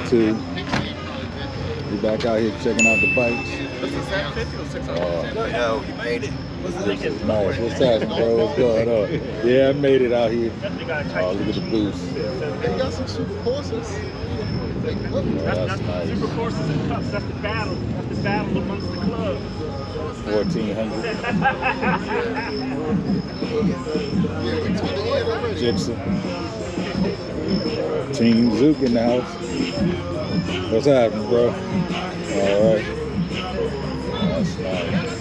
YouTube. We back out here checking out the bikes. This is 750 or 600? Yo, you made it. This is nice. What's happening, bro? What's going on? Yeah, I made it out here. Oh, look at the boost. They got some super courses. Oh, that's nice. Super courses and cups. That's the battle. That's the battle amongst the clubs. 1400. Gypsy. Team Zook in the house. What's happening, bro? All right. That's nice.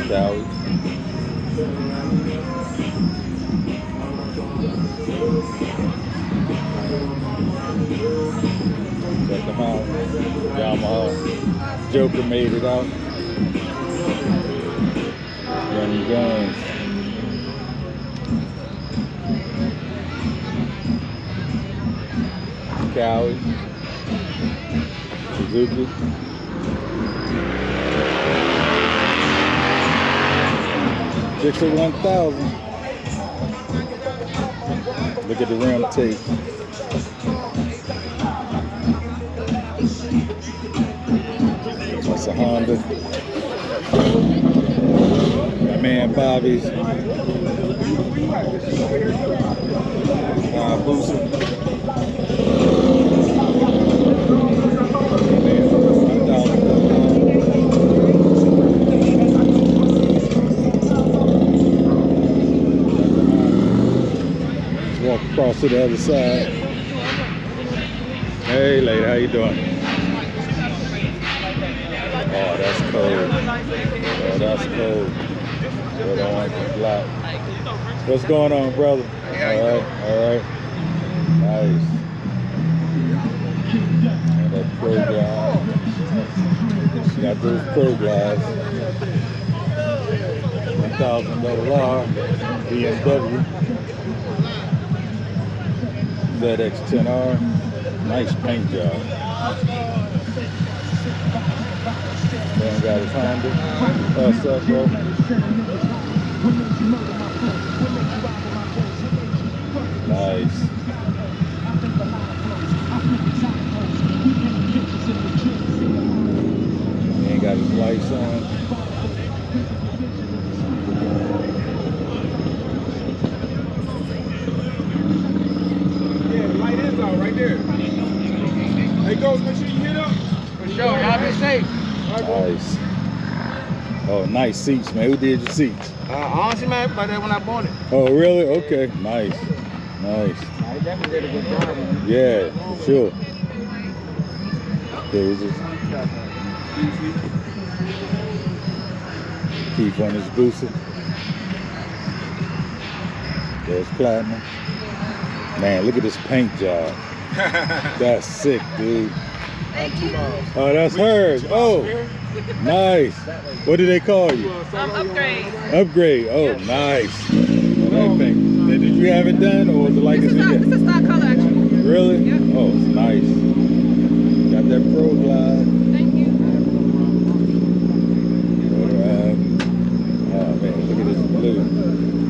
Cali. Check them out. Yamaha. Joker made it out. Running guns. Cali. Suzuki. Dixie 1000. Look at the rim tape. That's a Honda. My man Bobby's Hayabusas. Walk across to the other side. Hey lady, how you doing? Oh, that's cold. Oh, that's cold. Red, orange, and black. What's going on, brother? Alright, alright. Nice. And that Pro Glide. Got those Pro Glides. $1,000 BMW. ZX10R. Nice paint job. Then got his Honda. What's up, bro? Nice. He ain't got his lights on. Yeah, the light is on right there. Hey, Ghost, make sure you hit up. For sure, y'all be safe. Nice. Oh, nice seats, man. Who did your seats? Honestly, man, by that when I bought it. Oh, really? Okay. Nice. Nice. I definitely did a good job. Yeah, for sure. There's his Keith on his booster. There's Platinum. Man, look at this paint job. That's sick, dude. Oh, that's hers. Oh, nice. What do they call you? Upgrade. Upgrade. Oh, nice. That thing. Did you have it done, or was it like This is stock color, actually. Really? Yep. Oh, it's nice. Got that Pro Glide. Thank you. Oh man, look at this blue.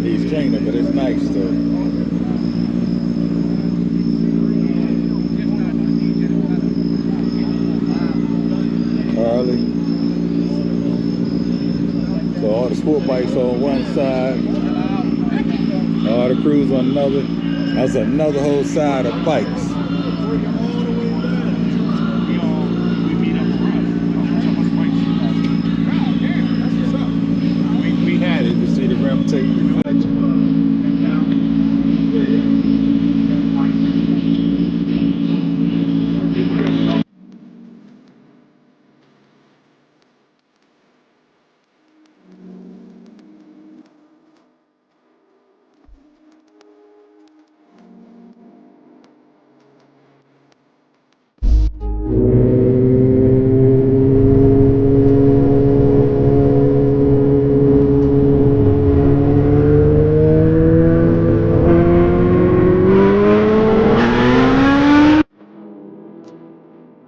He's cleaner, but it's nice though. Harley. So all the sport bikes on one side, all the crews on another. That's another whole side of bikes.